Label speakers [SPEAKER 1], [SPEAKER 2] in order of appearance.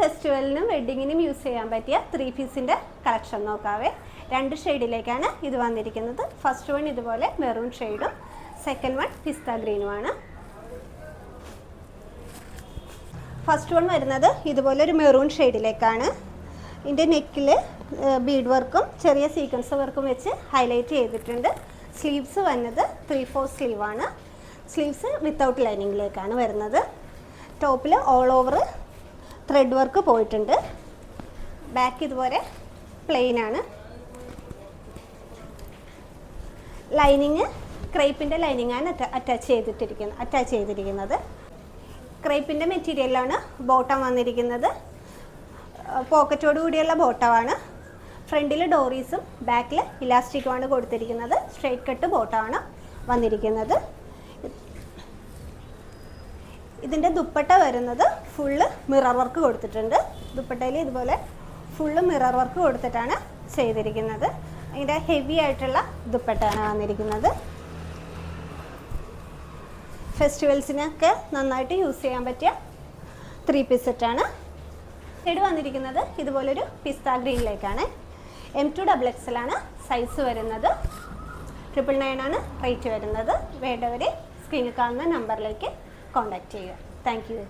[SPEAKER 1] ഫെസ്റ്റിവലിനും വെഡ്ഡിങ്ങിനും use ചെയ്യാൻ പറ്റിയ 3 പീസിൻ്റെ കളക്ഷൻ നോക്കാവേ. 2 ഷെയ്ഡിലേക്കാണ് ഇത് വന്നിരിക്കുന്നത്. ഫസ്റ്റ് വൺ ഇതുപോലെ മെറൂൺ ഷെയ്ഡും സെക്കൻഡ് വൺ പിസ്ത ഗ്രീനുമാണ്. ഫസ്റ്റ് വൺ വരുന്നത് ഇതുപോലെ ഒരു മെറൂൺ ഷെയ്ഡിലേക്കാണ്. ഇതിൻ്റെ നെക്കിൽ ബീഡ് വർക്കും ചെറിയ സീക്വൻസ് വർക്കും വെച്ച് ഹൈലൈറ്റ് ചെയ്തിട്ടുണ്ട്. സ്ലീവ്സ് വന്നത് 3/4 സ്ലീവാണ്. സ്ലീവ്സ് വിത്തൗട്ട് ലൈനിങ്ങിലേക്കാണ് വരുന്നത്. ടോപ്പിൽ ഓൾ ഓവർ ത്രെഡ് വർക്ക് പോയിട്ടുണ്ട്. ബാക്ക് ഇതുപോലെ പ്ലെയിൻ ആണ്. ലൈനിങ് ക്രേപ്പിൻ്റെ ലൈനിങ്ങാണ് അറ്റാച്ച് ചെയ്തിരിക്കുന്നത്. ക്രേപ്പിൻ്റെ മെറ്റീരിയലാണ് ബോട്ടം വന്നിരിക്കുന്നത്. പോക്കറ്റോട് കൂടിയുള്ള ബോട്ടമാണ്. ഫ്രണ്ടിൽ ഡോറീസും ബാക്കിൽ ഇലാസ്റ്റിക്കുമാണ് കൊടുത്തിരിക്കുന്നത്. സ്ട്രെയിറ്റ് കട്ട് ബോട്ടമാണ് വന്നിരിക്കുന്നത്. ഇതിൻ്റെ ദുപ്പട്ട വരുന്നത് ഫുള്ള് മിറർ വർക്ക് കൊടുത്തിട്ടുണ്ട്. ദുപ്പട്ടയിൽ ഇതുപോലെ ഫുള്ള് മിറർ വർക്ക് കൊടുത്തിട്ടാണ് ചെയ്തിരിക്കുന്നത്. അതിൻ്റെ ഹെവി ആയിട്ടുള്ള ദുപ്പട്ടയാണ് വന്നിരിക്കുന്നത്. ഫെസ്റ്റിവൽസിനൊക്കെ നന്നായിട്ട് യൂസ് ചെയ്യാൻ പറ്റിയ 3 പീസ് സെറ്റാണ്. ഷെയ്ഡ് വന്നിരിക്കുന്നത് ഇതുപോലൊരു പിസ്ത ഗ്രീനിലേക്കാണ്. M2XXL ആണ് സൈസ് വരുന്നത്. 999 ആണ് റേറ്റ് വരുന്നത്. വേണ്ടവർ സ്ക്രീനിൽ കാണുന്ന നമ്പറിലേക്ക് കോൺടാക്റ്റ് ചെയ്യുക. Thank you.